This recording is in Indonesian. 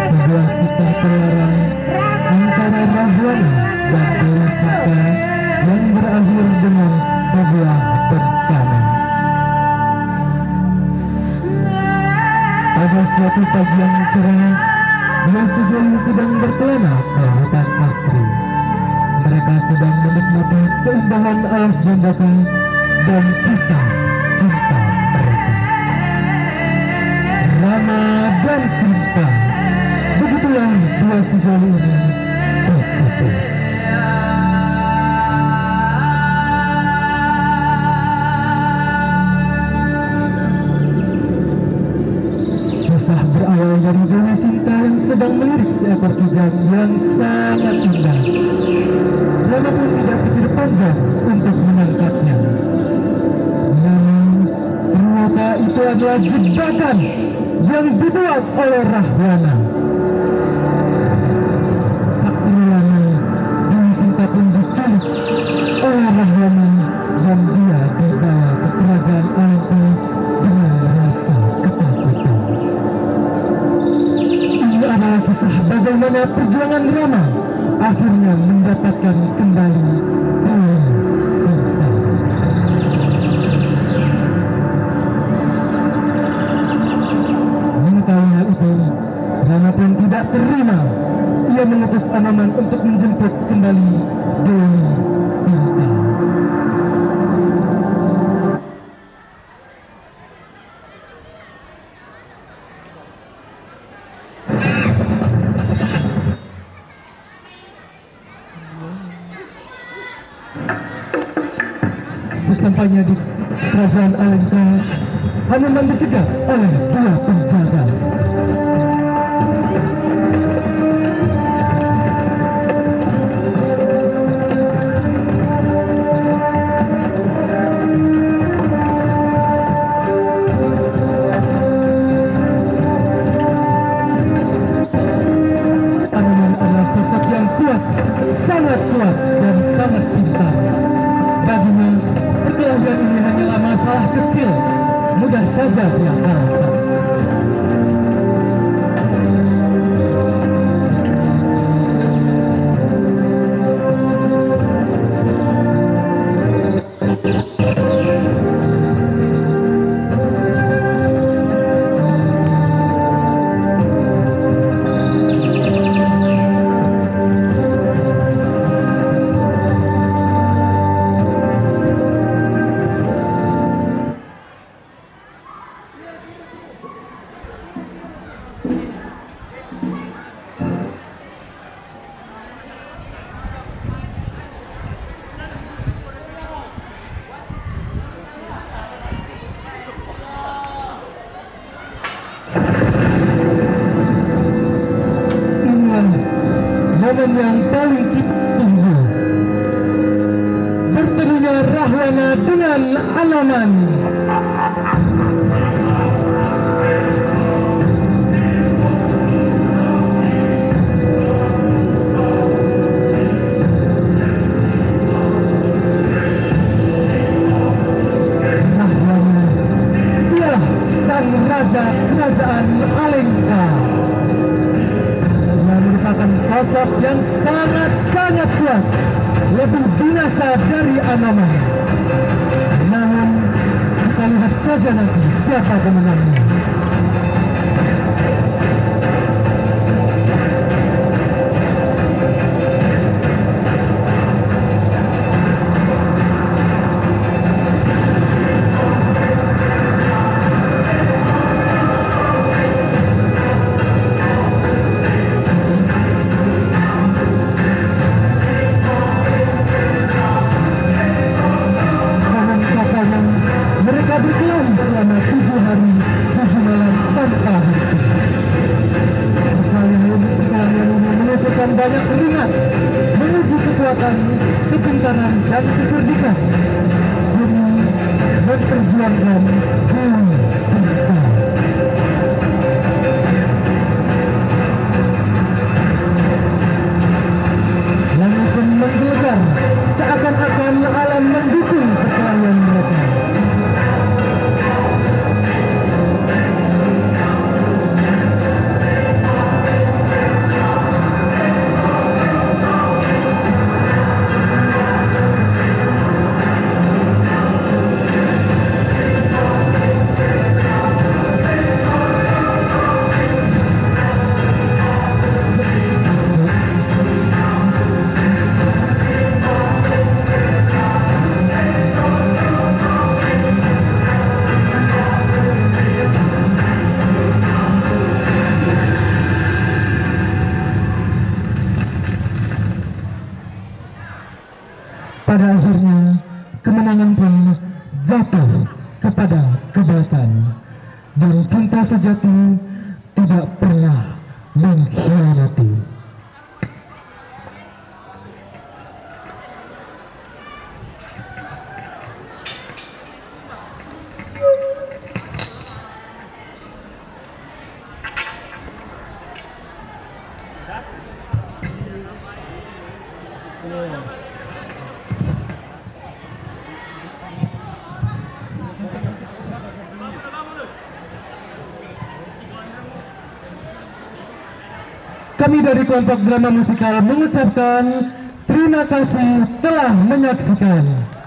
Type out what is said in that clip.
sebuah kisah terlarang antara Rahwana dan Dewa Sinta yang berakhir dengan sebuah bencana. Pada suatu pagi yang cerah, dua sejoli sedang berkelana ke hutan asri. Mereka sedang menikmati keindahan alas jambatan dan kisah cinta mereka. Rama dan Sinta, begitulah dua sejoli ini bersatu. Kisah berawal dari Dewi Sinta yang sedang melirik seekor kijang yang sangat indah. Rama pun tidak pikir panjang untuk menangkapnya. Namun ternyata itu adalah jebakan yang dibuat oleh Rahwana. Tak perlu lama, Dewi Sinta pun diculik oleh Rahwana dan dia dibawa ke kerajaan Alengka dengan rasa ketakutan. Ini adalah kisah bagaimana perjuangan Rama akhirnya mendapatkan kembali Dewi Sinta. Mengetahui hal itu, Rama pun tidak terima. Ia mengutus Anoman untuk menjemput kembali Dewi Sinta. Sesampainya di kerajaan Alengka, Anoman dicegat oleh dua penjaga. Anoman adalah sosok yang kuat, sangat kuat dan sangat pintar. Baginya, perkelahian ini hanyalah masalah kecil, mudah saja dia kalahkan. Momen yang paling ditunggu, bertemunya Rahwana dengan Anoman. Rahwana ialah sang raja kerajaan Alengka. Merupakan sosok yang sangat-sangat kuat, lebih binasa dari Anoman. Namun kita lihat saja nanti siapa pemenangnya. Mereka berkelahi selama 7 hari 7 malam tanpa henti. Perkelahian ini menghasilkan banyak keringat, menuju kekuatan, kepintaran dan kecerdikan demi memperjuangkan Dewi Sinta. Langit pun menggelegar, seakan-akan alam mendukung perkelahian mereka. Kami dari kelompok drama musikal mengucapkan terima kasih telah menyaksikan.